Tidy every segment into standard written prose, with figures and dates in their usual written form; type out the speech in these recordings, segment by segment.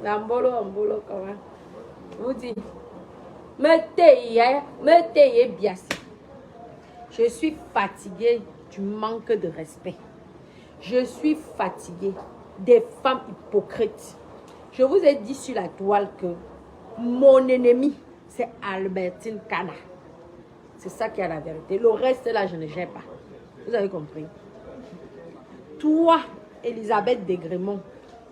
Nambolo, comment? Vous dites, me taillez bien. Je suis fatiguée du manque de respect. Je suis fatiguée des femmes hypocrites. Je vous ai dit sur la toile que mon ennemi, c'est Albertine Kana. C'est ça qui est la vérité. Le reste, là, je ne gère pas. Vous avez compris? Toi, Elisabeth Desgrémont,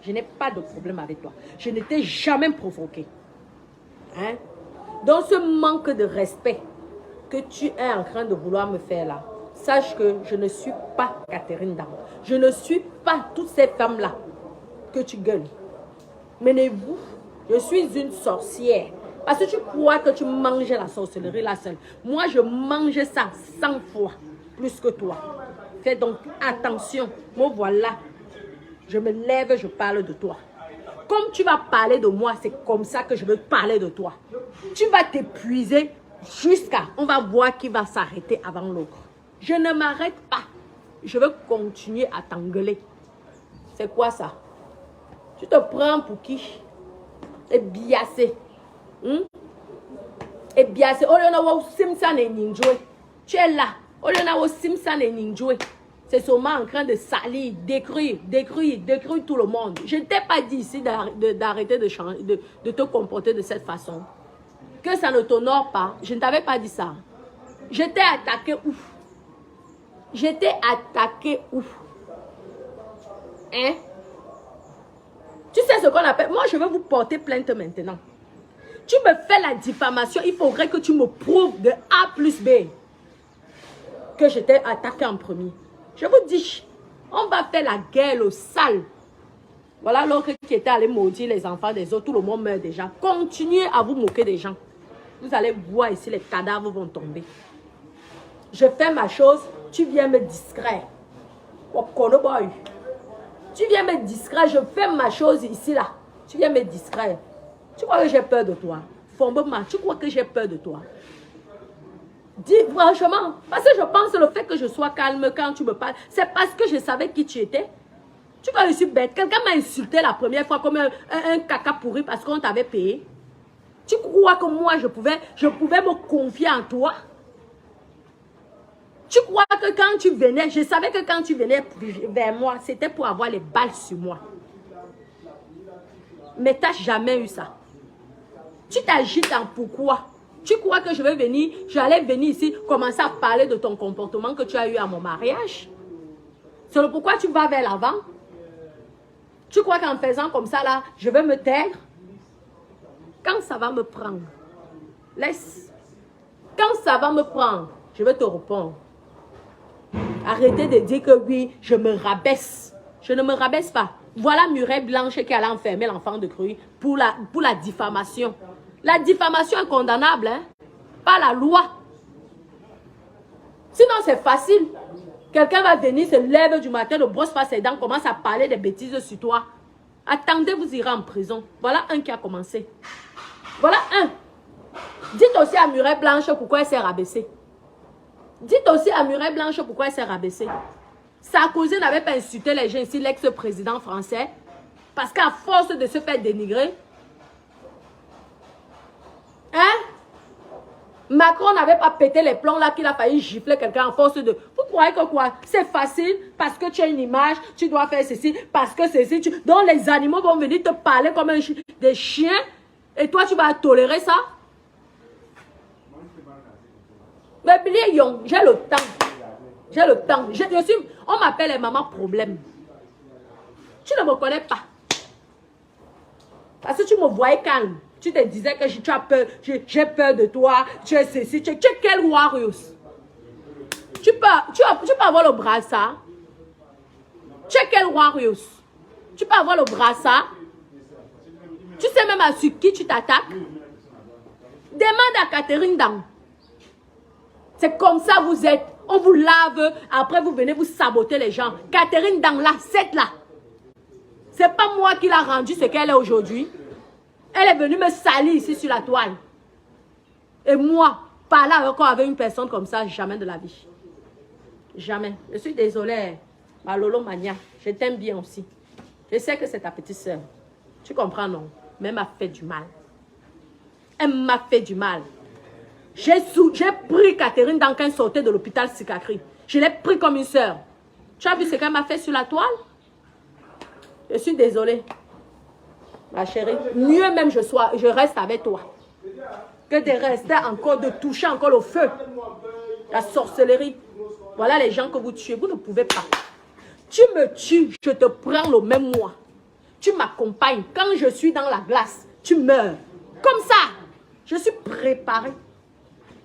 je n'ai pas de problème avec toi. Je ne t'ai jamais provoqué. Hein? Dans ce manque de respect que tu es en train de vouloir me faire là, sache que je ne suis pas Catherine Dam. Je ne suis pas toutes ces femmes-là que tu gueules. Menez-vous, je suis une sorcière. Parce que tu crois que tu manges la sorcellerie là seule. Moi, je mange ça 100 fois plus que toi. Fais donc attention. Moi, voilà. Je me lève, je parle de toi. Comme tu vas parler de moi, c'est comme ça que je veux parler de toi. Tu vas t'épuiser jusqu'à... On va voir qui va s'arrêter avant l'autre. Je ne m'arrête pas. Je veux continuer à t'engueuler. C'est quoi ça? Tu te prends pour qui? Et biassé. Et biassé. Oh, Simpson et Ninjoué. Tu es là. Oh, Simpson et Ninjoué. C'est seulement en train de salir, détruire tout le monde. Je ne t'ai pas dit ici d'arrêter de te comporter de cette façon. Que ça ne t'honore pas. Je ne t'avais pas dit ça. Je t'ai attaqué où? Je t'ai attaqué où? Hein? Tu sais ce qu'on appelle... Moi, je vais vous porter plainte maintenant. Tu me fais la diffamation. Il faudrait que tu me prouves de A plus B que je t'ai attaqué en premier. Je vous dis, on va faire la guerre au sale. Voilà l'autre qui était allé maudire les enfants des autres. Tout le monde meurt déjà. Continuez à vous moquer des gens. Vous allez voir ici, les cadavres vont tomber. Je fais ma chose, tu viens me distraire. Tu viens me distraire, je fais ma chose ici, là. Tu viens me distraire. Tu crois que j'ai peur de toi? Fombe-moi, tu crois que j'ai peur de toi? Dis franchement, parce que je pense le fait que je sois calme quand tu me parles, c'est parce que je savais qui tu étais. Tu crois que je suis bête? Quelqu'un m'a insulté la première fois comme un caca pourri parce qu'on t'avait payé. Tu crois que moi, je pouvais me confier en toi? Tu crois que quand tu venais, je savais que quand tu venais vers moi, c'était pour avoir les balles sur moi. Mais tu n'as jamais eu ça. Tu t'agites en pourquoi? Tu crois que je vais venir, j'allais venir ici, commencer à parler de ton comportement que tu as eu à mon mariage? C'est le pourquoi tu vas vers l'avant? Tu crois qu'en faisant comme ça, là, je vais me taire? Quand ça va me prendre, laisse. Quand ça va me prendre, je vais te répondre. Arrêtez de dire que oui, je me rabaisse. Je ne me rabaisse pas. Voilà Murray Blanche qui allait enfermer l'enfant de Cruy pour la diffamation. La diffamation est condamnable, hein? Par la loi. Sinon, c'est facile. Quelqu'un va venir, se lève du matin, ne brosse pas ses dents, commence à parler des bêtises sur toi. Attendez, vous irez en prison. Voilà un qui a commencé. Voilà un. Dites aussi à Murray Blanche pourquoi elle s'est rabaissée. Dites aussi à Murray Blanche pourquoi elle s'est rabaissée. Sarkozy n'avait pas insulté les gens ici, l'ex-président français, parce qu'à force de se faire dénigrer, hein? Macron n'avait pas pété les plombs là qu'il a failli gifler quelqu'un en force de... Vous croyez que quoi? C'est facile parce que tu as une image, tu dois faire ceci, parce que ceci, donc les animaux vont venir te parler comme des chiens et toi tu vas tolérer ça? Mais bien, j'ai le temps. J'ai le temps. On m'appelle les mamans problème. Tu ne me connais pas. Parce que tu me voyais calme. Tu te disais que tu as peur, j'ai peur de toi, tu es ceci, tu es quel warrior? Tu peux avoir le brassard. Tu es quel warrior? Tu peux avoir le brassard. Tu sais même à sur qui tu t'attaques. Demande à Catherine Dang. C'est comme ça vous êtes. On vous lave, après vous venez vous saboter les gens. Catherine Dang là, c'est là. C'est pas moi qui l'a rendue ce qu'elle est aujourd'hui. Elle est venue me salir ici sur la toile. Et moi, parler encore avec une personne comme ça, jamais de la vie. Jamais. Je suis désolée, ma Lolo Mania. Je t'aime bien aussi. Je sais que c'est ta petite soeur. Tu comprends, non? mais elle m'a fait du mal. Elle m'a fait du mal. J'ai pris Catherine dans qu'elle sortait de l'hôpital psychiatrique. Je l'ai pris comme une sœur. Tu as vu ce qu'elle m'a fait sur la toile? Je suis désolée. Ma chérie, mieux même je reste avec toi. Que de rester encore, de toucher encore le feu. La sorcellerie. Voilà les gens que vous tuez. Vous ne pouvez pas. Tu me tues, je te prends le même mois. Tu m'accompagnes. Quand je suis dans la glace, tu meurs. Comme ça. Je suis préparée.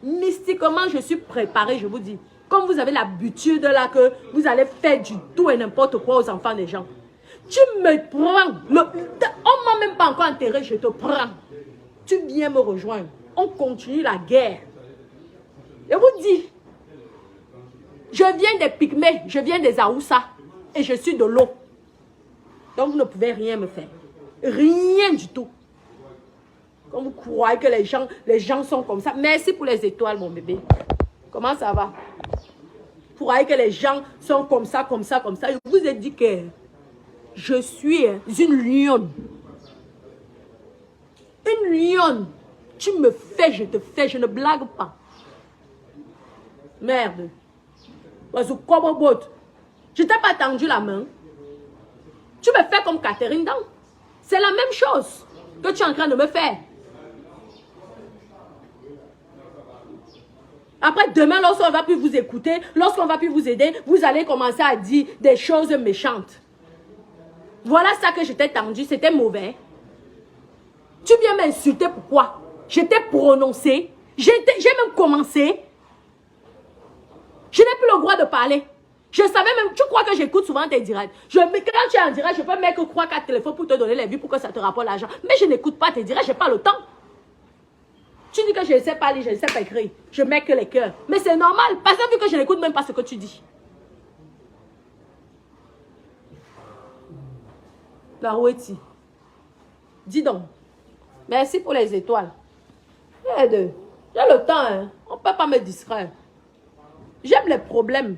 Mystiquement, je suis préparée, je vous dis. Comme vous avez l'habitude là que vous allez faire du tout et n'importe quoi aux enfants des gens. Tu me prends. On ne m'a même pas encore enterré, je te prends. Tu viens me rejoindre. On continue la guerre. Je vous dis. Je viens des Pygmées, je viens des Aoussa. Et je suis de l'eau. Donc vous ne pouvez rien me faire. Rien du tout. Comme vous croyez que les gens sont comme ça. Merci pour les étoiles, mon bébé. Comment ça va? Vous croyez que les gens sont comme ça, comme ça, comme ça. Je vous ai dit que je suis une lionne. Une lionne. Tu me fais, je te fais. Je ne blague pas. Merde. Je t'ai pas tendu la main. Tu me fais comme Catherine Dan. C'est la même chose que tu es en train de me faire. Après, demain, lorsqu'on va plus vous écouter, lorsqu'on va plus vous aider, vous allez commencer à dire des choses méchantes. Voilà ça que je t'ai tendu, c'était mauvais. Tu viens m'insulter, pourquoi? Je t'ai prononcé, j'ai même commencé. Je n'ai plus le droit de parler. Je savais même, tu crois que j'écoute souvent tes directs. Quand tu es en direct, je peux mettre 3-4 téléphones pour te donner les vues pour que ça te rapporte l'argent. Mais je n'écoute pas tes directs, je n'ai pas le temps. Tu dis que je ne sais pas lire, je ne sais pas écrire. Je mets que les cœurs. Mais c'est normal, parce que vu que je n'écoute même pas ce que tu dis. La Roueti. Dis donc. Merci pour les étoiles. J'ai le temps, hein. On ne peut pas me distraire. J'aime les problèmes.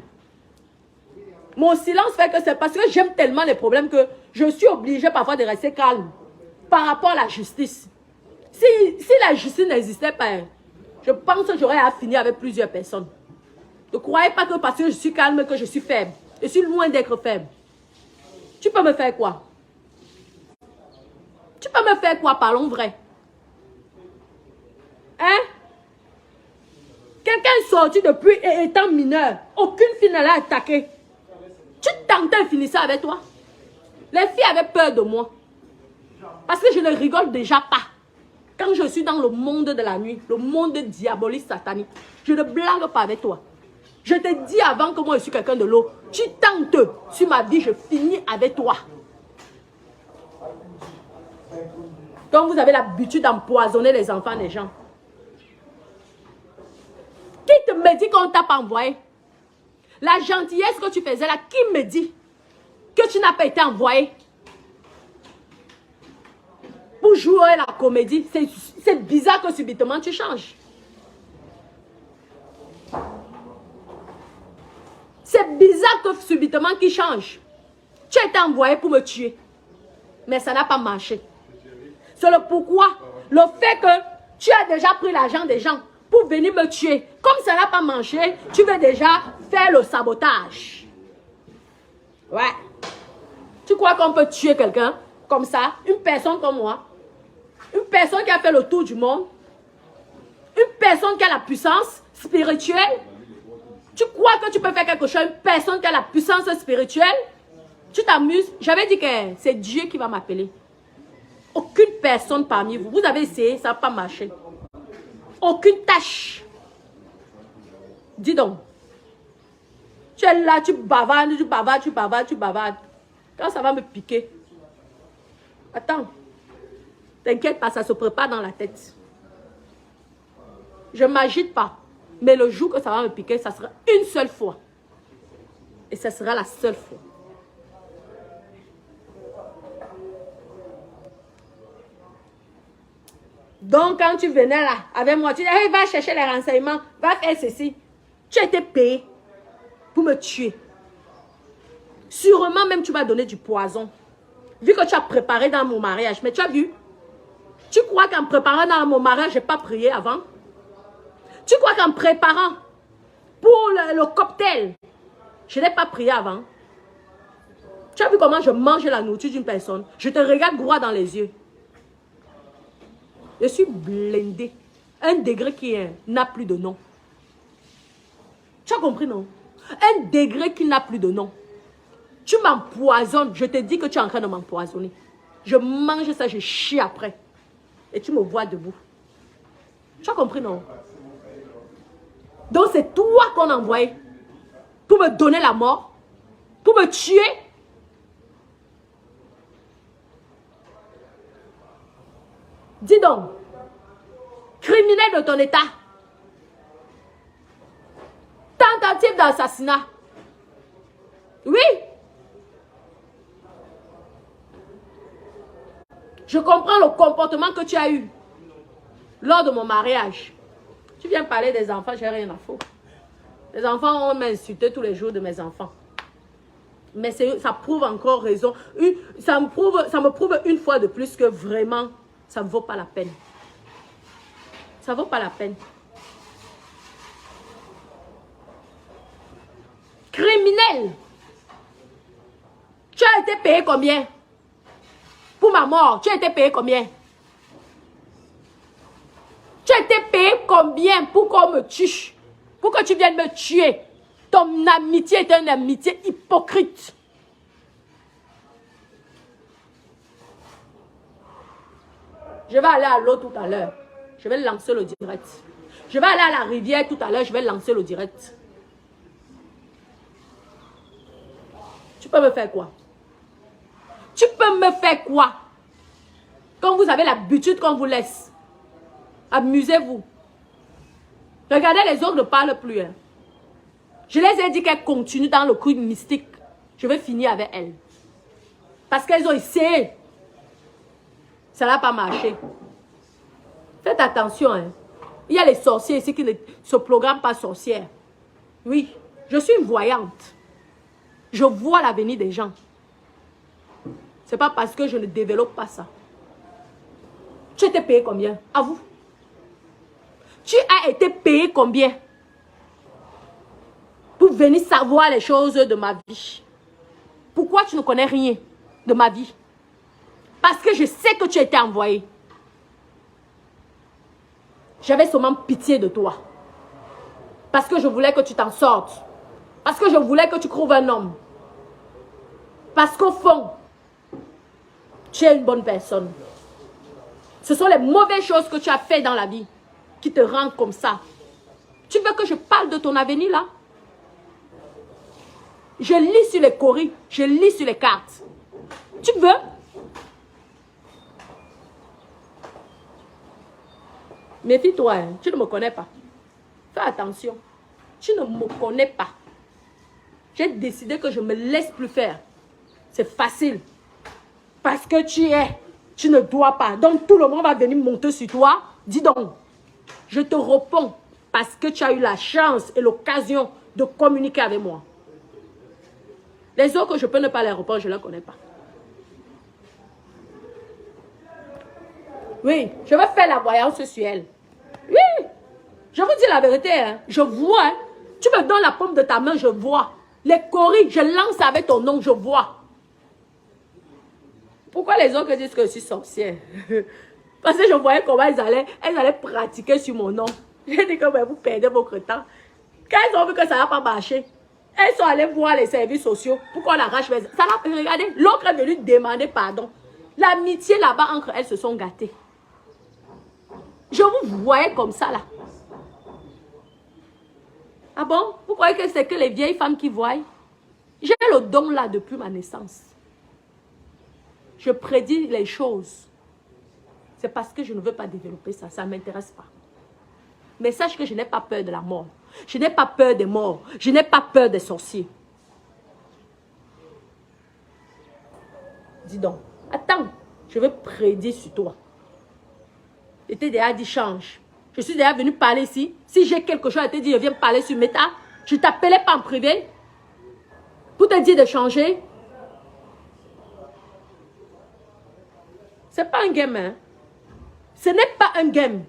Mon silence fait que c'est parce que j'aime tellement les problèmes que je suis obligée parfois de rester calme par rapport à la justice. Si la justice n'existait pas, je pense que j'aurais à finir avec plusieurs personnes. Ne croyez pas que parce que je suis calme que je suis faible. Je suis loin d'être faible. Tu peux me faire quoi? Tu peux me faire quoi? Parlons vrai. Hein? Quelqu'un est sorti depuis étant mineur. Aucune fille ne l'a attaqué. Tu tentais de finir ça avec toi? Les filles avaient peur de moi. Parce que je ne rigole déjà pas. Quand je suis dans le monde de la nuit, le monde diabolique satanique, je ne blague pas avec toi. Je te dis avant que moi je suis quelqu'un de l'eau. Tu tentes sur ma vie, je finis avec toi. Donc vous avez l'habitude d'empoisonner les enfants des gens. Qui te me dit qu'on t'a pas envoyé? La gentillesse que tu faisais là, qui me dit que tu n'as pas été envoyé? Pour jouer la comédie, c'est bizarre que subitement tu changes. C'est bizarre que subitement tu changes. Tu as été envoyé pour me tuer. Mais ça n'a pas marché. C'est le pourquoi. Le fait que tu as déjà pris l'argent des gens pour venir me tuer. Comme ça n'a pas marché, tu veux déjà faire le sabotage. Ouais. Tu crois qu'on peut tuer quelqu'un comme ça? Une personne comme moi? Une personne qui a fait le tour du monde? Une personne qui a la puissance spirituelle? Tu crois que tu peux faire quelque chose? Une personne qui a la puissance spirituelle? Tu t'amuses? J'avais dit que c'est Dieu qui va m'appeler. Aucune personne parmi vous. Vous avez essayé, ça n'a pas marché. Aucune tâche. Dis donc. Tu es là, tu bavardes, tu bavardes, tu bavardes, tu bavardes. Quand ça va me piquer. Attends. T'inquiète pas, ça se prépare dans la tête. Je ne m'agite pas. Mais le jour que ça va me piquer, ça sera une seule fois. Et ça sera la seule fois. Donc, quand tu venais là, avec moi, tu dis, hey, va chercher les renseignements, va faire ceci. Tu as été payé pour me tuer. Sûrement même, tu m'as donné du poison. Vu que tu as préparé dans mon mariage. Mais tu as vu, Tu crois qu'en préparant dans mon mariage, je n'ai pas prié avant? Tu crois qu'en préparant pour le cocktail, je n'ai pas prié avant? Tu as vu comment je mange la nourriture d'une personne? Je te regarde droit dans les yeux. Je suis blindée. Un degré qui n'a plus de nom. Tu as compris, non? Un degré qui n'a plus de nom. Tu m'empoisonnes. Je te dis que tu es en train de m'empoisonner. Je mange ça, je chie après. Et tu me vois debout. Tu as compris, non? Donc c'est toi qu'on a envoyé pour me donner la mort, pour me tuer. Dis donc, criminel de ton état, tentative d'assassinat. Oui. Je comprends le comportement que tu as eu lors de mon mariage. Tu viens parler des enfants, j'ai rien à foutre. Les enfants, on m'insulté tous les jours de mes enfants. Mais ça prouve encore raison. Ça me prouve une fois de plus que vraiment, ça ne vaut pas la peine. Ça ne vaut pas la peine. Criminel. Tu as été payé combien? Pour ma mort, tu as été payé combien? Tu as été payé combien pour qu'on me tue? Pour que tu viennes me tuer? Ton amitié est une amitié hypocrite. Je vais aller à l'eau tout à l'heure. Je vais lancer le direct. Je vais aller à la rivière tout à l'heure. Je vais lancer le direct. Tu peux me faire quoi? Tu peux me faire quoi? Quand vous avez l'habitude qu'on vous laisse. Amusez-vous. Regardez, les autres ne parlent plus. Hein. Je les ai dit qu'elles continuent dans le coup mystique. Je vais finir avec elles. Parce qu'elles ont essayé. Ça n'a pas marché. Faites attention. Hein. Il y a les sorciers ici qui ne se programment pas sorcières. Oui, je suis une voyante. Je vois l'avenir des gens. Ce n'est pas parce que je ne développe pas ça. Tu as été payé combien? À vous. Tu as été payé combien? Pour venir savoir les choses de ma vie. Pourquoi tu ne connais rien de ma vie? Parce que je sais que tu as été envoyé. J'avais seulement pitié de toi. Parce que je voulais que tu t'en sortes. Parce que je voulais que tu trouves un homme. Parce qu'au fond, tu es une bonne personne. Ce sont les mauvaises choses que tu as fait dans la vie qui te rendent comme ça. Tu veux que je parle de ton avenir là? Je lis sur les coris, je lis sur les cartes. Tu veux? Méfie-toi, hein. Tu ne me connais pas. Fais attention. Tu ne me connais pas. J'ai décidé que je ne me laisse plus faire. C'est facile. Parce que tu ne dois pas. Donc tout le monde va venir monter sur toi. Dis donc, je te réponds parce que tu as eu la chance et l'occasion de communiquer avec moi. Les autres, je peux ne pas les répondre, je ne les connais pas. Oui, je vais faire la voyance sur elle. Oui, je vous dis la vérité. Hein. Je vois. Hein. Tu me donnes la paume de ta main, je vois. Les coris, je lance avec ton nom, je vois. Pourquoi les autres disent que je suis sorcière? Parce que je voyais comment elles allaient pratiquer sur mon nom. J'ai dit que ben, vous perdez votre temps. Quand elles ont vu que ça n'a pas marché, elles sont allées voir les services sociaux pour qu'on arrache mes... Ça n'a... Regardez, l'autre est venu demander pardon. L'amitié là-bas entre elles se sont gâtées. Je vous voyais comme ça là. Ah bon? Vous croyez que c'est que les vieilles femmes qui voient? J'ai le don là depuis ma naissance. Je prédis les choses. C'est parce que je ne veux pas développer ça. Ça ne m'intéresse pas. Mais sache que je n'ai pas peur de la mort. Je n'ai pas peur des morts. Je n'ai pas peur des sorciers. Dis donc. Attends. Je vais prédire sur toi. Je t'ai déjà dit change. Je suis déjà venu parler ici. Si j'ai quelque chose à te dire, je viens parler sur Meta. Je ne t'appelais pas en privé. Pour te dire de changer. C'est pas un game, hein. Ce n'est pas un game.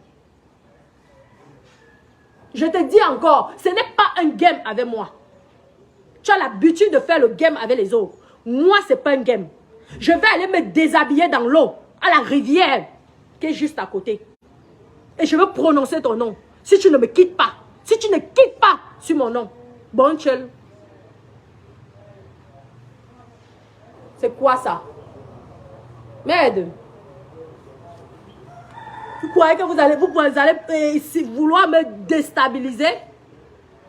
Je te dis encore, ce n'est pas un game avec moi. Tu as l'habitude de faire le game avec les autres. Moi, ce n'est pas un game. Je vais aller me déshabiller dans l'eau, à la rivière, qui est juste à côté. Et je veux prononcer ton nom. Si tu ne me quittes pas, si tu ne quittes pas sur mon nom, bon chill. C'est quoi ça? Merde. Vous croyez que vous allez vouloir me déstabiliser?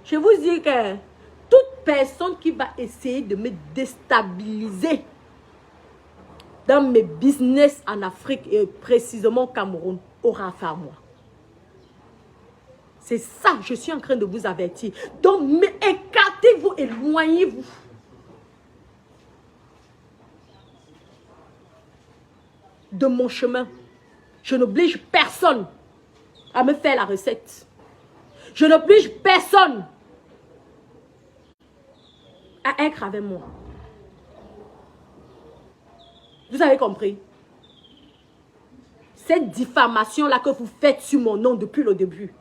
Je vous dis que toute personne qui va essayer de me déstabiliser dans mes business en Afrique et précisément au Cameroun aura affaire à moi. C'est ça, je suis en train de vous avertir. Donc, écartez-vous, éloignez-vous. De mon chemin. Je n'oblige personne à me faire la recette. Je n'oblige personne à être avec moi. Vous avez compris? Cette diffamation-là que vous faites sur mon nom depuis le début,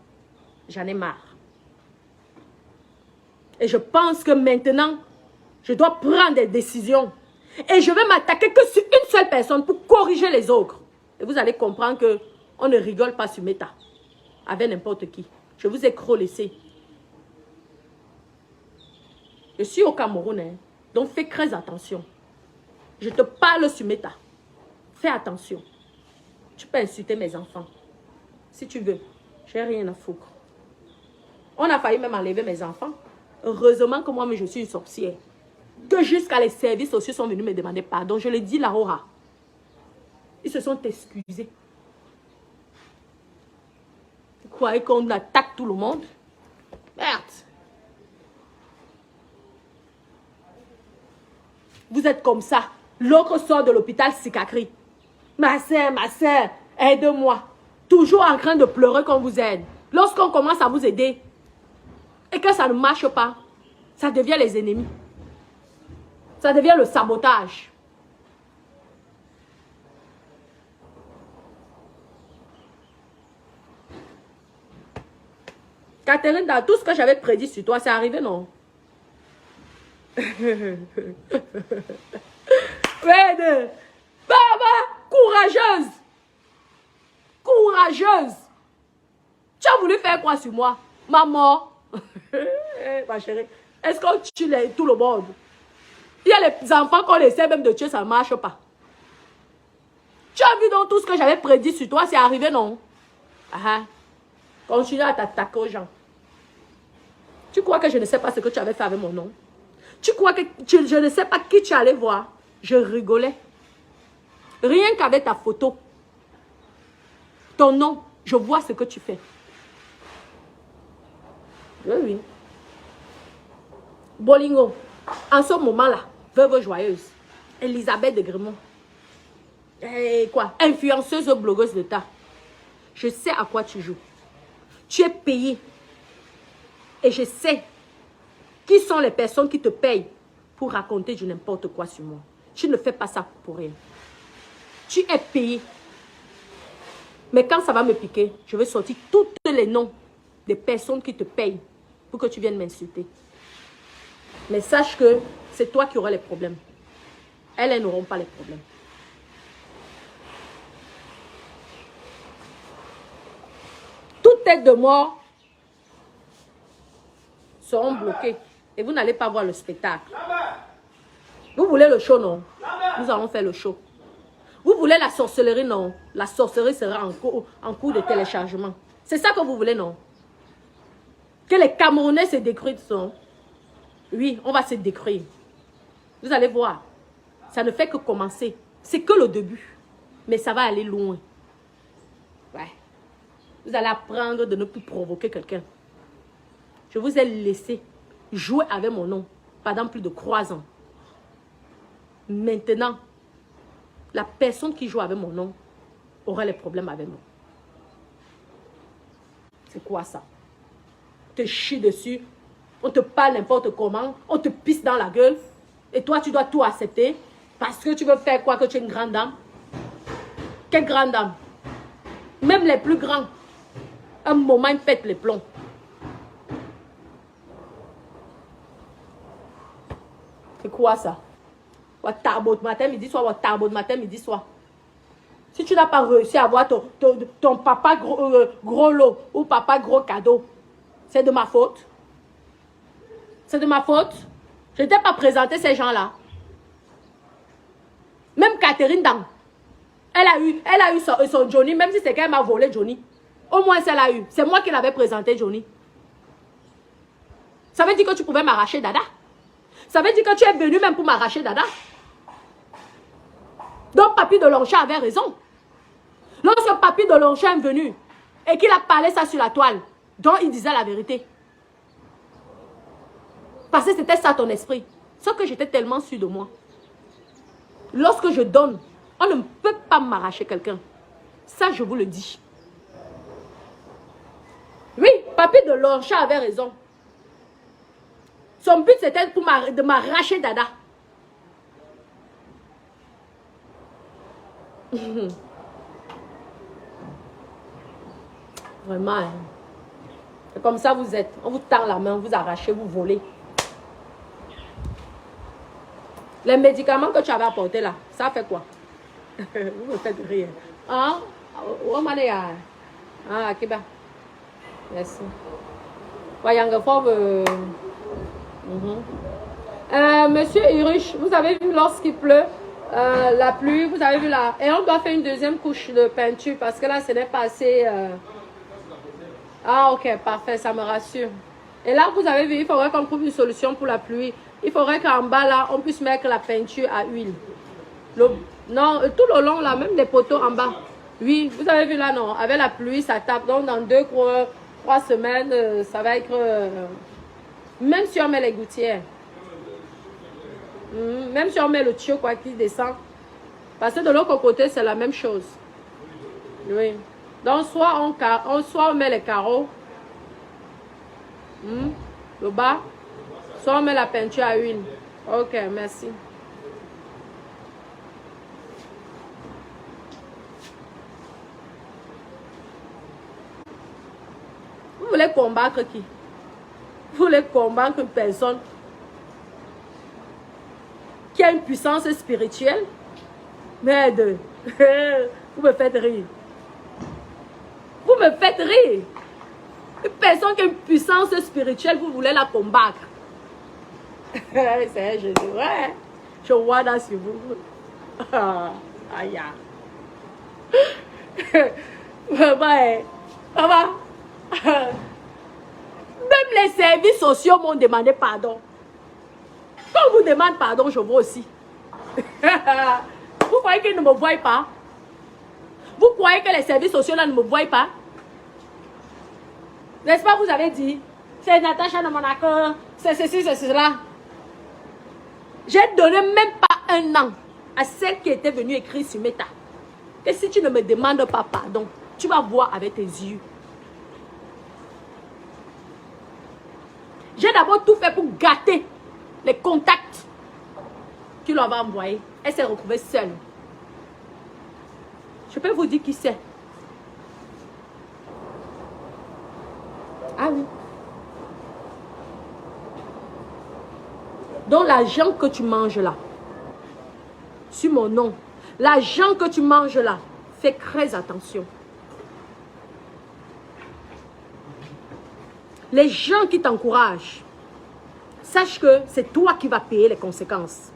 j'en ai marre. Et je pense que maintenant, je dois prendre des décisions. Et je vais m'attaquer que sur une seule personne pour corriger les autres. Et vous allez comprendre qu'on ne rigole pas sur Meta. Avec n'importe qui. Je vous ai laissé. Je suis au Cameroun, hein, donc fais très attention. Je te parle sur Meta. Fais attention. Tu peux insulter mes enfants. Si tu veux. J'ai rien à foutre. On a failli même enlever mes enfants. Heureusement que moi-même je suis une sorcière. Que jusqu'à les services sociaux sont venus me demander pardon. Je le dis là-haut. Ils se sont excusés. Vous croyez qu'on attaque tout le monde? Merde. Vous êtes comme ça. L'autre sort de l'hôpital Sikakri. Ma soeur, aide-moi. Toujours en train de pleurer qu'on vous aide. Lorsqu'on commence à vous aider et que ça ne marche pas, ça devient les ennemis. Ça devient le sabotage. Catherine, dans tout ce que j'avais prédit sur toi, c'est arrivé, non? Baba, courageuse. Courageuse. Tu as voulu faire quoi sur moi? Maman. Ma chérie, est-ce qu'on tue tout le monde? Il y a les enfants qu'on essaie même de tuer, ça ne marche pas. Tu as vu donc tout ce que j'avais prédit sur toi, c'est arrivé, non? Continue à t'attaquer aux gens. Tu crois que je ne sais pas ce que tu avais fait avec mon nom? Tu crois que je ne sais pas qui tu allais voir? Je rigolais. Rien qu'avec ta photo, ton nom, je vois ce que tu fais. Oui, oui. Bolingo, en ce moment-là, veuve joyeuse, Elisabeth de Grémont, influenceuse blogueuse d'État. Je sais à quoi tu joues. Tu es payé. Et je sais qui sont les personnes qui te payent pour raconter du n'importe quoi sur moi. Tu ne fais pas ça pour rien. Tu es payé. Mais quand ça va me piquer, je vais sortir tous les noms des personnes qui te payent pour que tu viennes m'insulter. Mais sache que c'est toi qui auras les problèmes. Elles n'auront pas les problèmes. Toute tête de mort seront bloquées. Et vous n'allez pas voir le spectacle. Vous voulez le show, non? Nous allons faire le show. Vous voulez la sorcellerie, non? La sorcellerie sera en cours de téléchargement. C'est ça que vous voulez, non? Que les Camerounais se détruisent, non? Oui, on va se détruire. Vous allez voir. Ça ne fait que commencer. C'est que le début. Mais ça va aller loin. Ouais. Vous allez apprendre de ne plus provoquer quelqu'un. Je vous ai laissé jouer avec mon nom pendant plus de 3 ans. Maintenant, la personne qui joue avec mon nom aura les problèmes avec moi. C'est quoi ça? On te chie dessus, on te parle n'importe comment, on te pisse dans la gueule et toi tu dois tout accepter parce que tu veux faire quoi? Que tu es une grande dame? Quelle grande dame? Même les plus grands, un moment, ils pètent les plombs. C'est quoi ça? Tarbo de matin, midi, soir. Tarbo de matin, midi, soir. Si tu n'as pas réussi à avoir ton papa gros lot ou papa gros cadeau, c'est de ma faute. C'est de ma faute. Je ne t'ai pas présenté ces gens-là. Même Catherine Dang, elle a eu son Johnny, même si c'est qu'elle m'a volé Johnny. Au moins, elle a eu. C'est moi qui l'avais présenté Johnny. Ça veut dire que tu pouvais m'arracher Dada. Ça veut dire que tu es venu même pour m'arracher Dada. Donc, Papy de Longchamp avait raison. Lorsque Papy de Longchamp est venu et qu'il a parlé ça sur la toile, donc il disait la vérité. Parce que c'était ça ton esprit. Sauf que j'étais tellement sûre de moi. Lorsque je donne, on ne peut pas m'arracher quelqu'un. Ça, je vous le dis. Oui, Papy de Longchamp avait raison. Son but, c'était de m'arracher Dada. Vraiment. Hein. C'est comme ça vous êtes. On vous tend la main, vous arrachez, vous volez. Les médicaments que tu avais apportés là, ça fait quoi? Vous me faites rire. Ah, ah, Kiba. Merci. Monsieur Irish, vous avez vu lorsqu'il pleut, la pluie, vous avez vu là. Et on doit faire une deuxième couche de peinture parce que là, ce n'est pas assez... Ah, ok, parfait, ça me rassure. Et là, vous avez vu, il faudrait qu'on trouve une solution pour la pluie. Il faudrait qu'en bas, là, on puisse mettre la peinture à huile. Non, tout le long, là, même les poteaux en bas. Oui, vous avez vu là, non, avec la pluie, ça tape. Donc, dans 3 semaines, ça va être... même si on met les gouttières. Même si on met le tuyau, quoi, qui descend. Parce que de l'autre côté, c'est la même chose. Oui. Donc, soit on met les carreaux, le bas, soit on met la peinture à huile. Ok, merci. Vous voulez combattre qui? Vous voulez combattre une personne qui a une puissance spirituelle? Merde, vous me faites rire. Vous me faites rire. Une personne qui a une puissance spirituelle, vous voulez la combattre. C'est Jésus, ouais. Je vois dans sur vous. Aïe. Maman. Même les services sociaux m'ont demandé pardon. Quand on vous demande pardon, je vois aussi. Vous croyez qu'ils ne me voient pas? Vous croyez que les services sociaux là ne me voient pas? N'est-ce pas, vous avez dit, c'est Natacha de Monaco, c'est ceci, c'est cela. J'ai donné même pas un an à celle qui était venue écrire sur Meta. Que si tu ne me demandes pas pardon, tu vas voir avec tes yeux. J'ai d'abord tout fait pour gâter les contacts qu'il leur va envoyer. Elle s'est retrouvée seule. Je peux vous dire qui c'est. Ah oui. Donc l'argent que tu manges là, sur mon nom, l'argent que tu manges là, fais très attention. Les gens qui t'encouragent, sache que c'est toi qui vas payer les conséquences.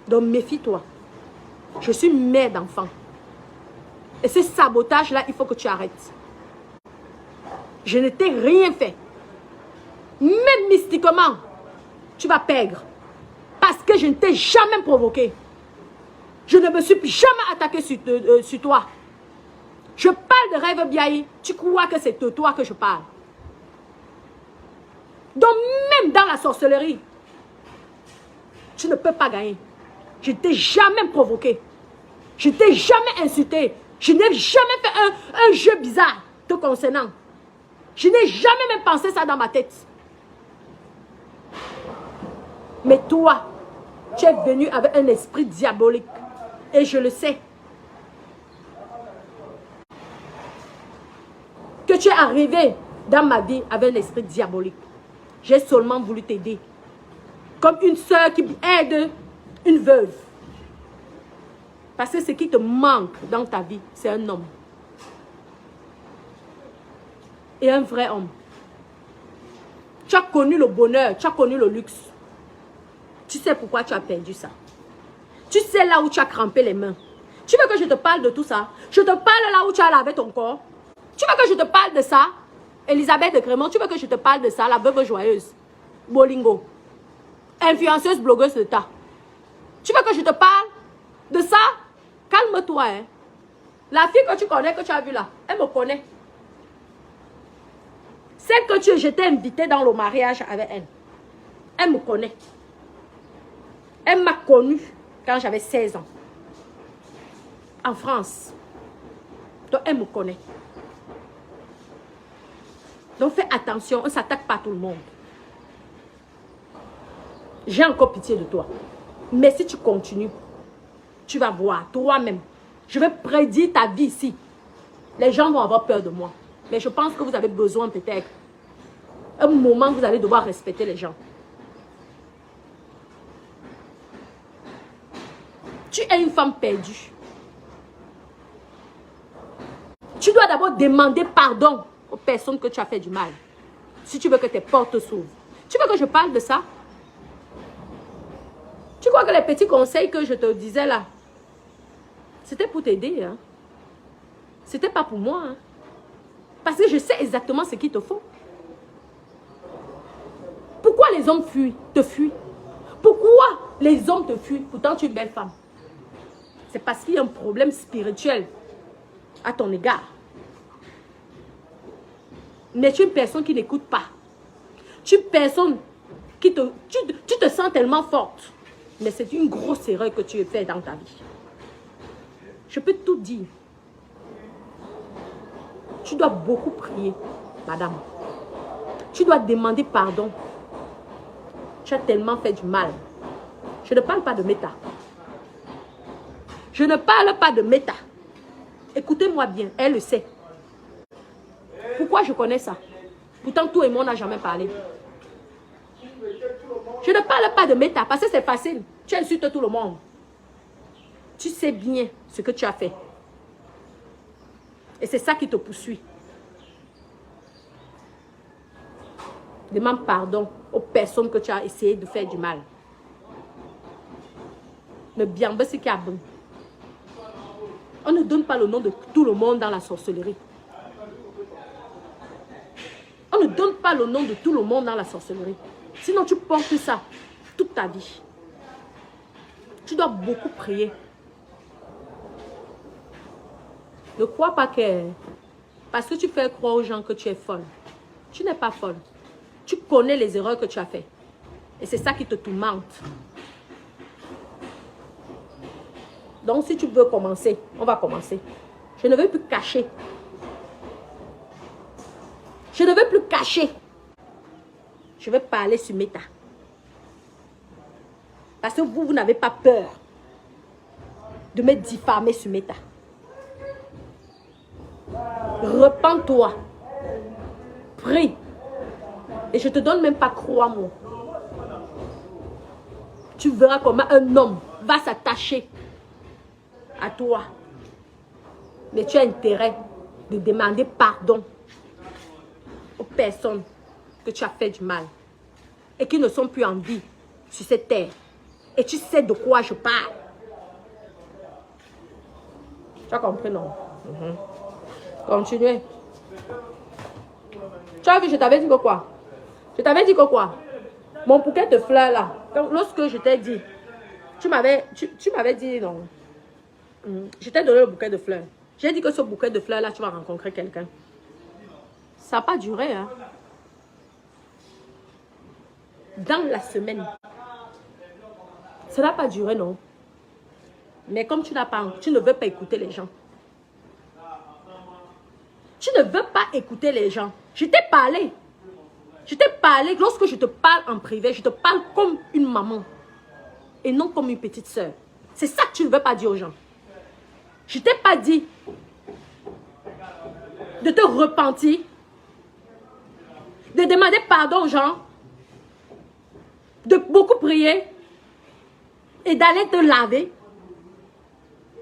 Donc méfie-toi. Je suis mère d'enfant. Et ce sabotage-là, il faut que tu arrêtes. Je ne t'ai rien fait. Même mystiquement, tu vas perdre. Parce que je ne t'ai jamais provoqué. Je ne me suis jamais attaqué sur toi. Je parle de rêve Biaï. Tu crois que c'est de toi que je parle. Donc même dans la sorcellerie, tu ne peux pas gagner. Je ne t'ai jamais provoqué. Je ne t'ai jamais insulté. Je n'ai jamais fait un jeu bizarre te concernant. Je n'ai jamais même pensé ça dans ma tête. Mais toi, tu es venu avec un esprit diabolique. Et je le sais. que tu es arrivé dans ma vie avec l'esprit diabolique. J'ai seulement voulu t'aider. Comme une soeur qui aide une veuve. Parce que ce qui te manque dans ta vie, c'est un homme. Et un vrai homme. Tu as connu le bonheur, tu as connu le luxe. Tu sais pourquoi tu as perdu ça. Tu sais là où tu as crampé les mains. Tu veux que je te parle de tout ça? Je te parle là où tu as lavé ton corps. Tu veux que je te parle de ça? Elisabeth de Crémont, tu veux que je te parle de ça? La veuve joyeuse. Bolingo. Influenceuse, blogueuse de tas. Tu veux que je te parle de ça? Calme-toi. Hein. La fille que tu connais, que tu as vue là, elle me connaît. Celle que j'étais invitée dans le mariage avec elle. Elle me connaît. Elle m'a connue quand j'avais 16 ans. En France. Donc elle me connaît. Donc fais attention, on ne s'attaque pas à tout le monde. J'ai encore pitié de toi. Mais si tu continues, tu vas voir toi-même. Je vais prédire ta vie ici. Les gens vont avoir peur de moi. Mais je pense que vous avez besoin peut-être. Un moment, vous allez devoir respecter les gens. Tu es une femme perdue. Tu dois d'abord demander pardon aux personnes que tu as fait du mal. Si tu veux que tes portes s'ouvrent. Tu veux que je parle de ça? Tu crois que les petits conseils que je te disais là, c'était pour t'aider, hein? C'était pas pour moi, hein? Parce que je sais exactement ce qu'il te faut. Pourquoi les hommes te fuient? Pourquoi les hommes te fuient? Pourtant, tu es une belle femme. C'est parce qu'il y a un problème spirituel à ton égard. Mais tu es une personne qui n'écoute pas. Tu es une personne qui tu te sens tellement forte. Mais c'est une grosse erreur que tu as fait dans ta vie. Je peux tout dire. Tu dois beaucoup prier, madame. Tu dois demander pardon. Tu as tellement fait du mal. Je ne parle pas de méta. Je ne parle pas de méta. Écoutez-moi bien, elle le sait. Pourquoi je connais ça? Pourtant, tout le monde n'a jamais parlé. Je ne parle pas de méta parce que c'est facile. Tu insultes tout le monde. Tu sais bien ce que tu as fait. Et c'est ça qui te poursuit. Demande pardon aux personnes que tu as essayé de faire du mal. Mais bien, c'est qu'il y a bon. On ne donne pas le nom de tout le monde dans la sorcellerie. On ne donne pas le nom de tout le monde dans la sorcellerie. Sinon, tu portes ça toute ta vie. Tu dois beaucoup prier. Ne crois pas que... Parce que tu fais croire aux gens que tu es folle. Tu n'es pas folle. Tu connais les erreurs que tu as faites. Et c'est ça qui te tourmente. Donc, si tu veux commencer, on va commencer. Je ne veux plus cacher. Je ne veux plus cacher. Je vais parler sur méta. Parce que vous n'avez pas peur de me diffamer sur méta. Repends-toi. Prie. Et je ne te donne même pas crois-moi. Tu verras comment un homme va s'attacher à toi. Mais tu as intérêt de demander pardon aux personnes que tu as fait du mal et qui ne sont plus en vie sur cette terre. Et tu sais de quoi je parle. Tu as compris, non? Continuez. Tu as vu, je t'avais dit que quoi? Je t'avais dit que quoi? Mon bouquet de fleurs là, lorsque je t'ai dit, tu m'avais dit non. Je t'ai donné le bouquet de fleurs. J'ai dit que ce bouquet de fleurs là, tu vas rencontrer quelqu'un. Ça n'a pas duré, hein? Dans la semaine. Ça n'a pas duré, non? Mais comme tu ne veux pas écouter les gens. Tu ne veux pas écouter les gens. Je t'ai parlé. Je t'ai parlé. Lorsque je te parle en privé, je te parle comme une maman. Et non comme une petite soeur. C'est ça que tu ne veux pas dire aux gens. Je t'ai pas dit de te repentir, de demander pardon aux gens, de beaucoup prier et d'aller te laver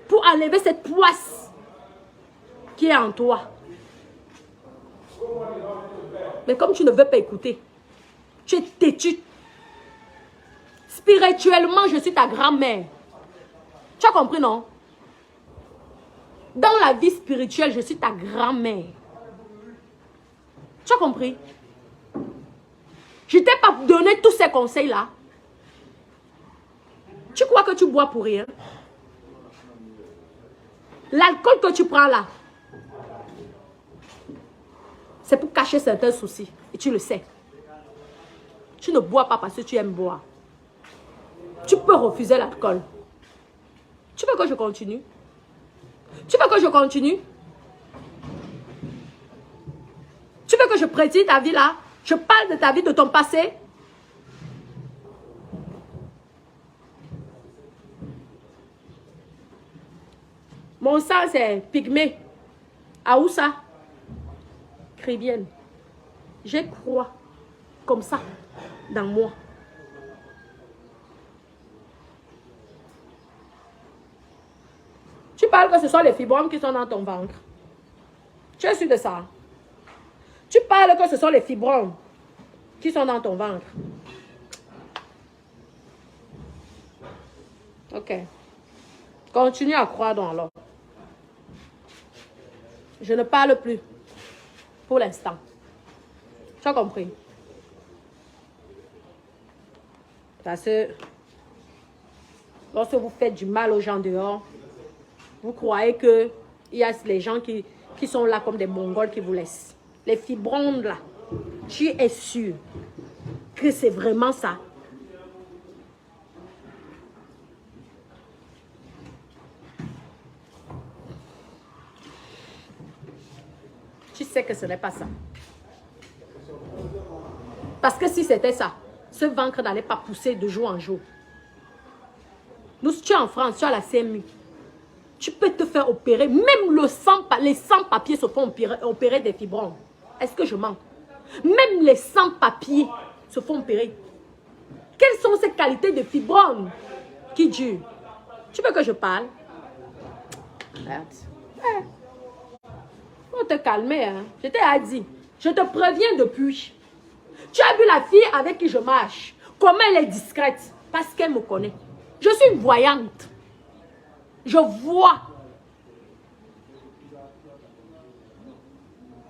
pour enlever cette poisse qui est en toi. Mais comme tu ne veux pas écouter, tu es têtu. Spirituellement, je suis ta grand-mère. Tu as compris, non? Dans la vie spirituelle, je suis ta grand-mère. Tu as compris? Je ne t'ai pas donné tous ces conseils-là. Tu crois que tu bois pour rien? L'alcool que tu prends là, c'est pour cacher certains soucis. Et tu le sais. Tu ne bois pas parce que tu aimes boire. Tu peux refuser l'alcool. Tu veux que je continue? Tu veux que je continue? Tu veux que je prédise ta vie là? Je parle de ta vie, de ton passé. Mon sang, c'est pygmée. Aoussa. Chrétienne. Je crois comme ça dans moi. Tu parles que ce sont les fibromes qui sont dans ton ventre. Tu es sûr de ça? Tu parles que ce sont les fibromes qui sont dans ton ventre. Ok. Continue à croire donc alors. Je ne parle plus pour l'instant. Tu as compris? Parce que lorsque vous faites du mal aux gens dehors, vous croyez qu'il y a les gens qui sont là comme des Mongols qui vous laissent. Les fibromes là, tu es sûr que c'est vraiment ça? Tu sais que ce n'est pas ça. Parce que si c'était ça, ce ventre n'allait pas pousser de jour en jour. Nous, tu es en France, tu as la CMU. Tu peux te faire opérer. Même les sans-papiers se font opérer des fibromes. Est-ce que je mens? Même les sans-papiers se font opérer. Quelles sont ces qualités de fibromes qui durent? Tu veux que je parle? Merde. Faut te calmer, hein. Je t'ai dit. Je te préviens depuis. Tu as vu la fille avec qui je marche. Comment elle est discrète. Parce qu'elle me connaît. Je suis une voyante. Je vois.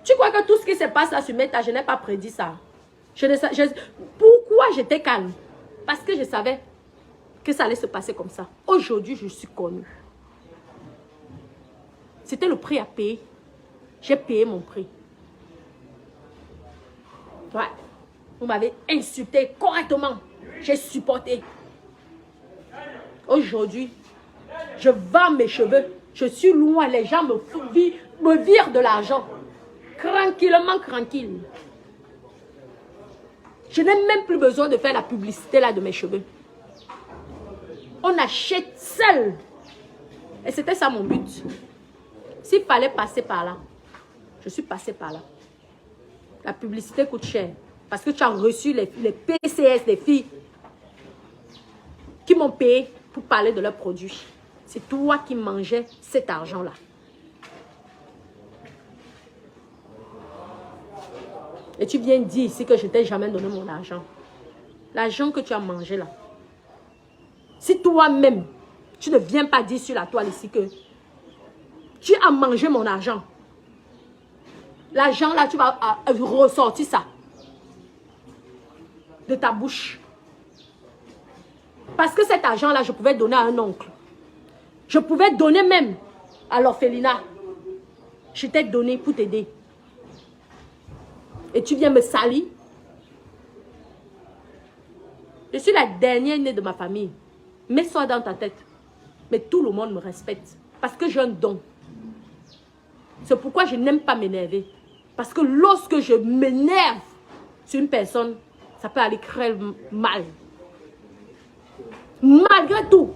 Tu crois que tout ce qui se passe là sur Meta, je n'ai pas prédit ça. Pourquoi j'étais calme? Parce que je savais que ça allait se passer comme ça. Aujourd'hui, je suis connue. C'était le prix à payer. J'ai payé mon prix. Ouais. Vous m'avez insulté correctement. J'ai supporté. Aujourd'hui, je vends mes cheveux. Je suis loin. Les gens me virent de l'argent. Tranquillement, tranquille. Je n'ai même plus besoin de faire la publicité là de mes cheveux. On achète seul. Et c'était ça mon but. S'il fallait passer par là, je suis passée par là. La publicité coûte cher. Parce que tu as reçu les PCS des filles qui m'ont payé pour parler de leurs produits. C'est toi qui mangeais cet argent-là. Et tu viens dire ici que je ne t'ai jamais donné mon argent. L'argent que tu as mangé là. Si toi-même, tu ne viens pas dire sur la toile ici que tu as mangé mon argent. L'argent là, tu vas ressortir ça de ta bouche. Parce que cet argent là, je pouvais donner à un oncle. Je pouvais donner même à l'orphelinat. Je t'ai donné pour t'aider. Et tu viens me salir. Je suis la dernière née de ma famille. Mets-toi dans ta tête. Mais tout le monde me respecte. Parce que j'ai un don. C'est pourquoi je n'aime pas m'énerver. Parce que lorsque je m'énerve sur une personne, ça peut aller très mal. Malgré tout,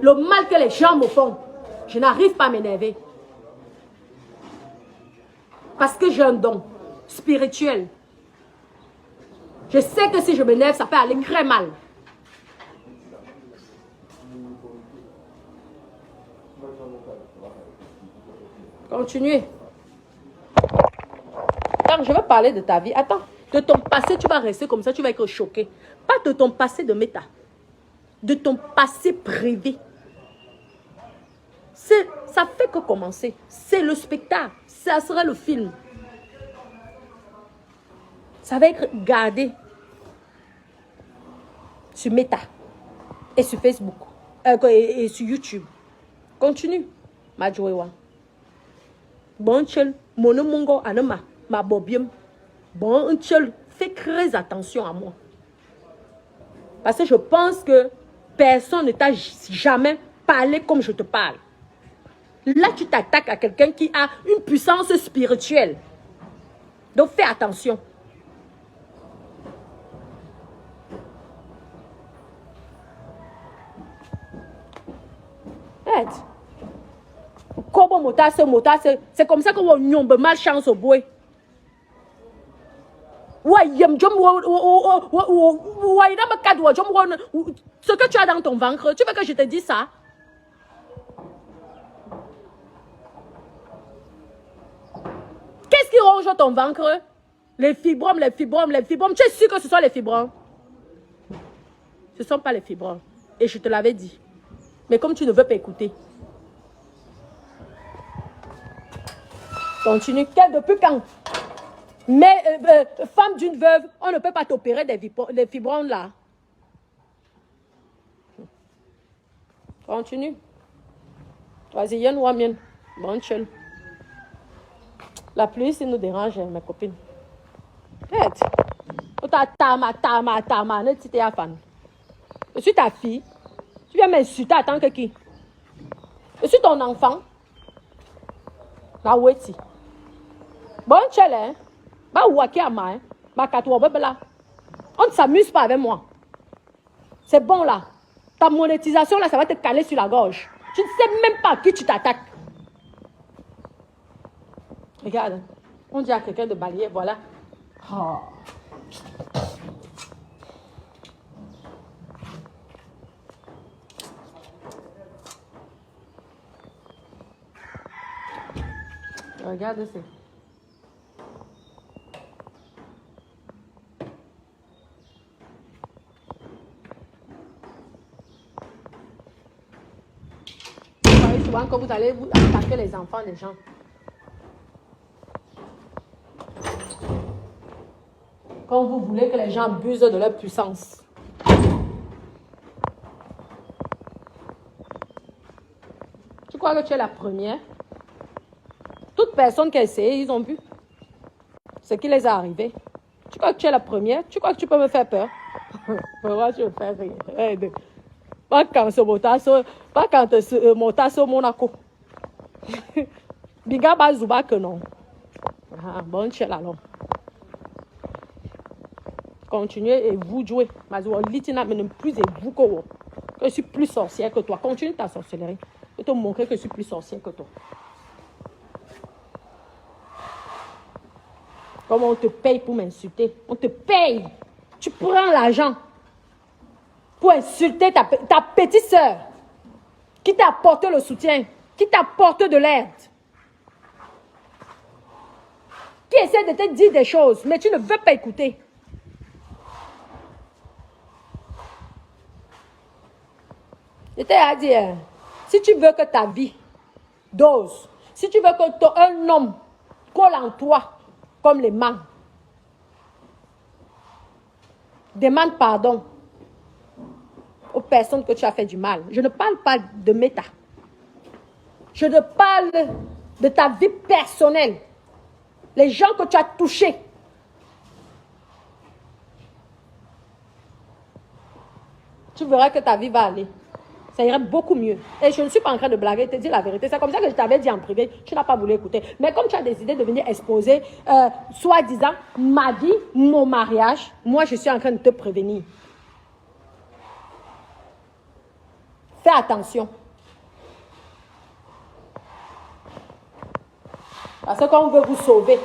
le mal que les gens me font, je n'arrive pas à m'énerver. Parce que j'ai un don spirituel. Je sais que si je m'énerve, ça peut aller très mal. Continuez. Attends, je vais parler de ta vie. Attends, de ton passé, tu vas rester comme ça, tu vas être choqué. Pas de ton passé de méta. De ton passé privé. Ça fait que commencer. C'est le spectacle. Ça sera le film. Ça va être gardé sur Meta et sur Facebook et sur YouTube. Continue. Majoewa. Bon chel, mon mongo anema, ma bobium. Bon chel, fais très attention à moi. Parce que je pense que personne ne t'a jamais parlé comme je te parle. Là, tu t'attaques à quelqu'un qui a une puissance spirituelle. Donc, fais attention. C'est comme ça que on a malchance au bois. Ce que tu as dans ton ventre, tu veux que je te dise ça? Qu'est-ce qui ronge ton ventre? Les fibromes, les fibromes, les fibromes. Tu es sûr que ce sont les fibromes? Ce ne sont pas les fibromes. Et je te l'avais dit. Mais comme tu ne veux pas écouter. Continue. Depuis quand? Mais femme d'une veuve, on ne peut pas t'opérer des fibromes là. Continue. Vas-y, y'en a mienne. Bon, chill. La pluie, ça nous dérange, mes copines. Arrête. Je suis ta fille. Tu viens m'insulter en tant que qui? Je suis ton enfant. La oueti. Bon, chill, hein? On ne s'amuse pas avec moi. C'est bon là. Ta monétisation là, ça va te caler sur la gorge. Tu ne sais même pas à qui tu t'attaques. Regarde, on dit à quelqu'un de balayer, voilà. Oh. Regarde ça. Vous voyez souvent que vous allez vous attaquer les enfants des gens. Quand vous voulez que les gens abusent de leur puissance. Tu crois que tu es la première? Toute personne qui a essayé, ils ont vu ce qui les est arrivé. Tu crois que tu es la première? Tu crois que tu peux me faire peur? Pourquoi tu me fais rire? Pas quand ce motasso, pas quand ce motasso Monaco. Biga bazuba que non. Ah, bon, tu es là, non. Continuez et vous jouez. Mais ne plus et vous que je suis plus sorcière que toi. Continue ta sorcellerie. Je vais te montrer que je suis plus sorcière que toi. Comment on te paye pour m'insulter? On te paye. Tu prends l'argent pour insulter ta petite soeur qui t'a apporté le soutien, qui t'a apporté de l'aide, qui essaie de te dire des choses, mais tu ne veux pas écouter. Je t'ai à dire, si tu veux que ta vie dose, si tu veux que un homme colle en toi comme les mains, demande pardon aux personnes que tu as fait du mal. Je ne parle pas de méta. Je ne parle de ta vie personnelle. Les gens que tu as touchés. Tu verras que ta vie va aller. Ça irait beaucoup mieux. Et je ne suis pas en train de blaguer, te dire la vérité. C'est comme ça que je t'avais dit en privé. Tu n'as pas voulu écouter. Mais comme tu as décidé de venir exposer, soi-disant, ma vie, mon mariage, moi, je suis en train de te prévenir. Fais attention. Parce que quand on veut vous sauver,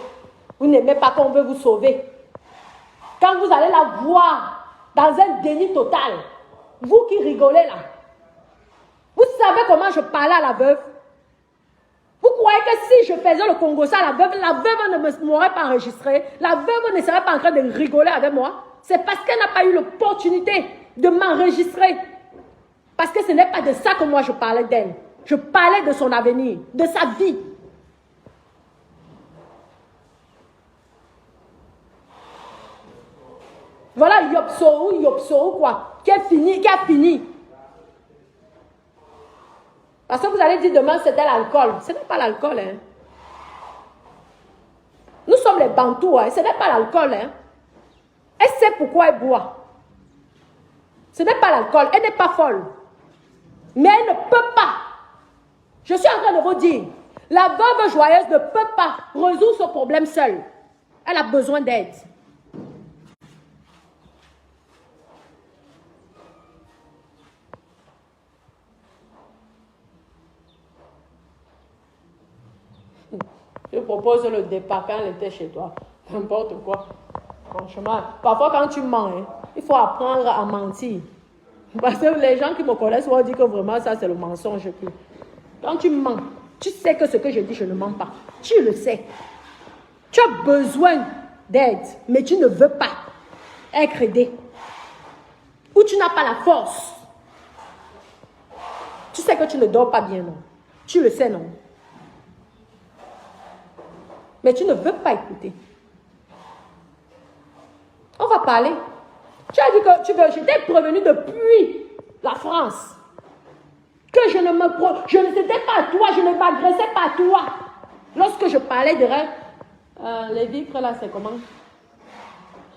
vous n'aimez pas qu'on veut vous sauver. Quand vous allez la voir dans un déni total, vous qui rigolez là, vous savez comment je parlais à la veuve? Vous croyez que si je faisais le Congo ça, la veuve ne m'aurait pas enregistré, la veuve ne serait pas en train de rigoler avec moi? C'est parce qu'elle n'a pas eu l'opportunité de m'enregistrer. Parce que ce n'est pas de ça que moi je parlais d'elle. Je parlais de son avenir, de sa vie. Voilà Yopso quoi, qui a fini. Parce que vous allez dire demain c'était l'alcool. Ce n'est pas l'alcool, hein. Nous sommes les Bantous, hein. Ce n'est pas l'alcool, hein. Elle sait pourquoi elle boit. Ce n'est pas l'alcool, elle n'est pas folle. Mais elle ne peut pas. Je suis en train de vous dire, la veuve joyeuse ne peut pas résoudre ce problème seule. Elle a besoin d'aide. Je propose le départ quand elle était chez toi. N'importe quoi. Franchement, parfois quand tu mens, hein, il faut apprendre à mentir. Parce que les gens qui me connaissent vont dire que vraiment ça c'est le mensonge. Quand tu mens, tu sais que ce que je dis, je ne mens pas. Tu le sais. Tu as besoin d'aide, mais tu ne veux pas être aidé. Ou tu n'as pas la force. Tu sais que tu ne dors pas bien, non? Tu le sais, non? Mais tu ne veux pas écouter. On va parler. Tu as dit que je t'ai prévenu depuis la France. Que je ne t'étais pas à toi, je ne m'adressais pas à toi. Lorsque je parlais de rêve, les vitres là, c'est comment?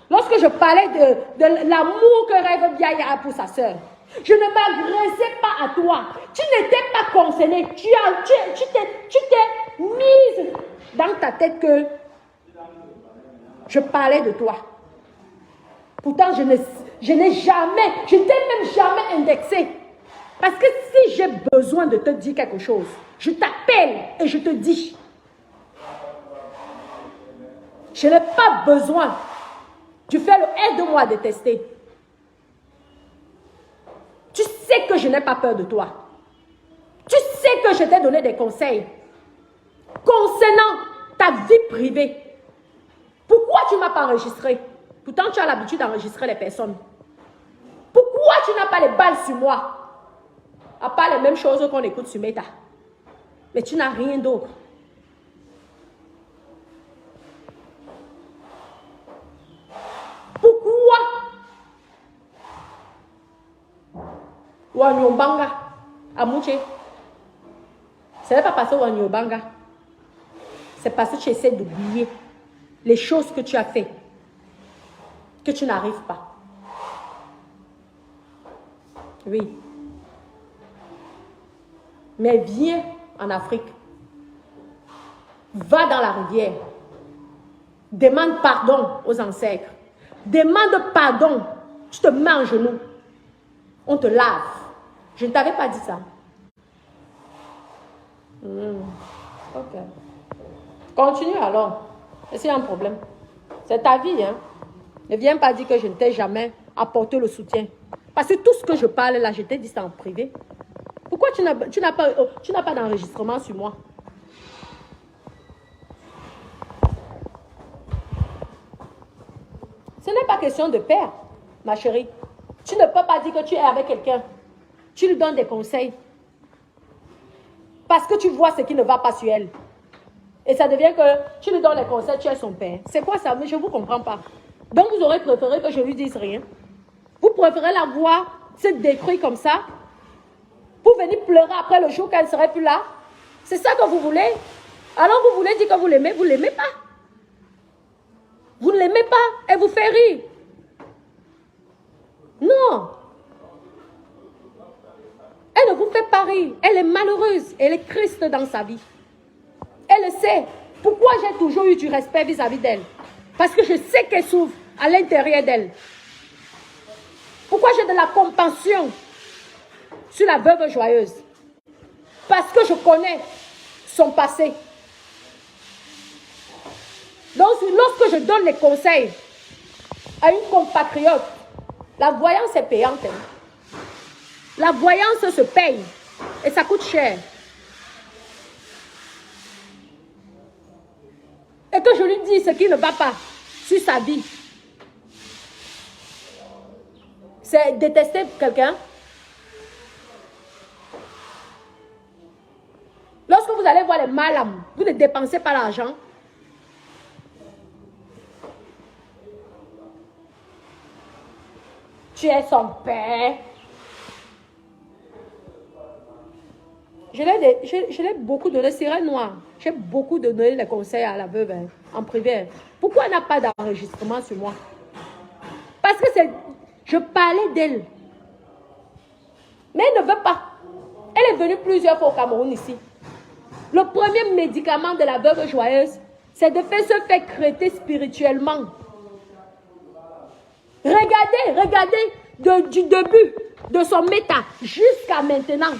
Lorsque je parlais de l'amour que rêve Biaya a pour sa soeur, je ne m'adressais pas à toi. Tu n'étais pas concerné. Tu t'es mise dans ta tête que je parlais de toi. Pourtant, je t'ai même jamais indexé. Parce que si j'ai besoin de te dire quelque chose, je t'appelle et je te dis. Je n'ai pas besoin. Tu fais le aide-moi à détester. Tu sais que je n'ai pas peur de toi. Tu sais que je t'ai donné des conseils concernant ta vie privée. Pourquoi tu ne m'as pas enregistré? Pourtant, tu as l'habitude d'enregistrer les personnes. Pourquoi tu n'as pas les balles sur moi? À part les mêmes choses qu'on écoute sur Meta. Mais tu n'as rien d'autre. Pourquoi? Wanyobanga, Amouche. Ce n'est pas parce que Wanyobanga. C'est parce que tu essaies d'oublier les choses que tu as faites. Que tu n'arrives pas. Oui. Mais viens en Afrique. Va dans la rivière. Demande pardon aux ancêtres. Demande pardon. Tu te mets en genoux. On te lave. Je ne t'avais pas dit ça. Ok. Continue alors. Est-ce qu'il y a un problème? C'est ta vie, hein. Ne viens pas dire que je ne t'ai jamais apporté le soutien. Parce que tout ce que je parle là, je t'ai dit ça en privé. Pourquoi tu n'as pas d'enregistrement sur moi? Ce n'est pas question de père, ma chérie. Tu ne peux pas dire que tu es avec quelqu'un. Tu lui donnes des conseils. Parce que tu vois ce qui ne va pas sur elle. Et ça devient que tu lui donnes les conseils, tu es son père. C'est quoi ça? Mais je ne vous comprends pas. Donc vous aurez préféré que je lui dise rien. Vous préférez la voir se détruire comme ça pour venir pleurer après le jour qu'elle ne serait plus là. C'est ça que vous voulez? Alors vous voulez dire que vous l'aimez? Vous ne l'aimez pas. Vous ne l'aimez pas. Elle vous fait rire. Non. Elle ne vous fait pas rire. Elle est malheureuse. Elle est triste dans sa vie. Elle le sait. Pourquoi j'ai toujours eu du respect vis-à-vis d'elle? Parce que je sais qu'elle souffre à l'intérieur d'elle. Pourquoi j'ai de la compassion sur la veuve joyeuse? Parce que je connais son passé. Donc, lorsque je donne les conseils à une compatriote, la voyance est payante. Hein. La voyance se paye et ça coûte cher. Et que je lui dis ce qui ne va pas sur sa vie. C'est détester quelqu'un. Lorsque vous allez voir les malams, vous ne dépensez pas l'argent. Tu es son père. Je l'ai beaucoup donné, Sirène Noire. J'ai beaucoup donné les conseils à la veuve hein, en privé. Pourquoi elle n'a pas d'enregistrement sur moi? Parce que je parlais d'elle. Mais elle ne veut pas. Elle est venue plusieurs fois au Cameroun ici. Le premier médicament de la veuve joyeuse, c'est de se faire crêter spirituellement. Regardez du début de son méta jusqu'à maintenant.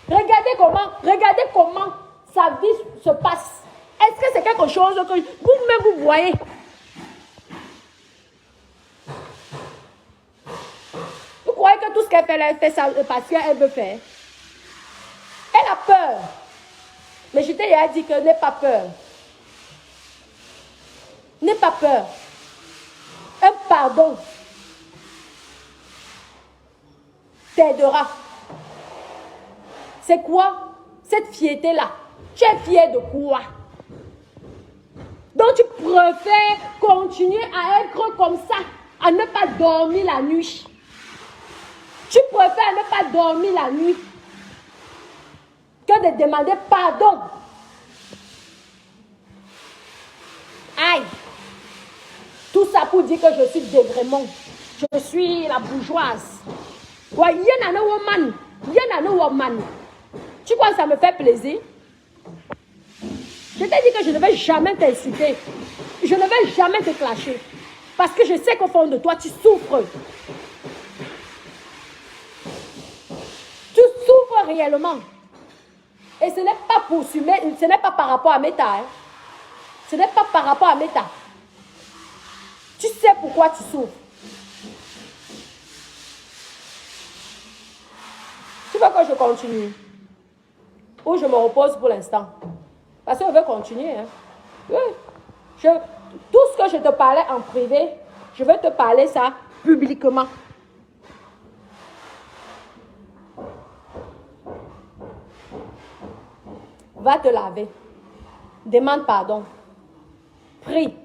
Regardez comment sa vie se passe. Est-ce que c'est quelque chose que vous-même vous voyez? Vous croyez que tout ce qu'elle fait, elle fait ça parce qu'elle veut faire? Elle a peur. Mais je t'ai déjà dit que n'aie pas peur. N'aie pas peur. Un pardon t'aidera. C'est quoi cette fierté-là? Tu es fier de quoi? Donc tu préfères continuer à être comme ça, à ne pas dormir la nuit. Tu préfères ne pas dormir la nuit que de demander pardon. Aïe! Tout ça pour dire que je suis dégrement. Je suis la bourgeoise. Ouais, woman. Tu crois que ça me fait plaisir? Je t'ai dit que je ne vais jamais t'inciter. Je ne vais jamais te clasher. Parce que je sais qu'au fond de toi, tu souffres. Tu souffres réellement. Et ce n'est pas pour ce n'est pas par rapport à Meta. Hein. Ce n'est pas par rapport à Meta. Tu sais pourquoi tu souffres. Tu veux que je continue? Ou je me repose pour l'instant? Parce que je veux continuer. Hein. Oui. Tout ce que je te parlais en privé, je vais te parler ça publiquement. Va te laver. Demande pardon. Prie.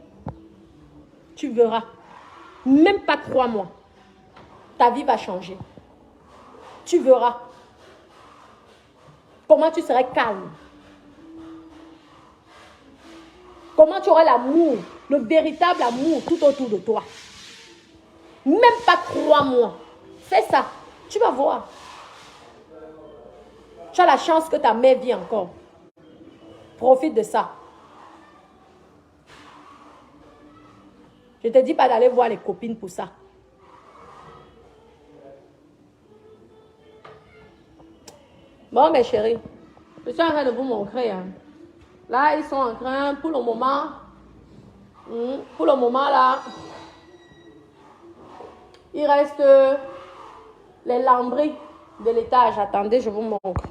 Tu verras. Même pas 3 mois. Ta vie va changer. Tu verras. Comment tu serais calme. Comment tu auras l'amour, le véritable amour tout autour de toi. Même pas 3 mois. Fais ça. Tu vas voir. Tu as la chance que ta mère vit encore. Profite de ça. Je ne te dis pas d'aller voir les copines pour ça. Bon, mes chéris, je suis en train de vous montrer. Hein. Là, ils sont en train, pour le moment, là, il reste les lambris de l'étage. Attendez, je vous montre.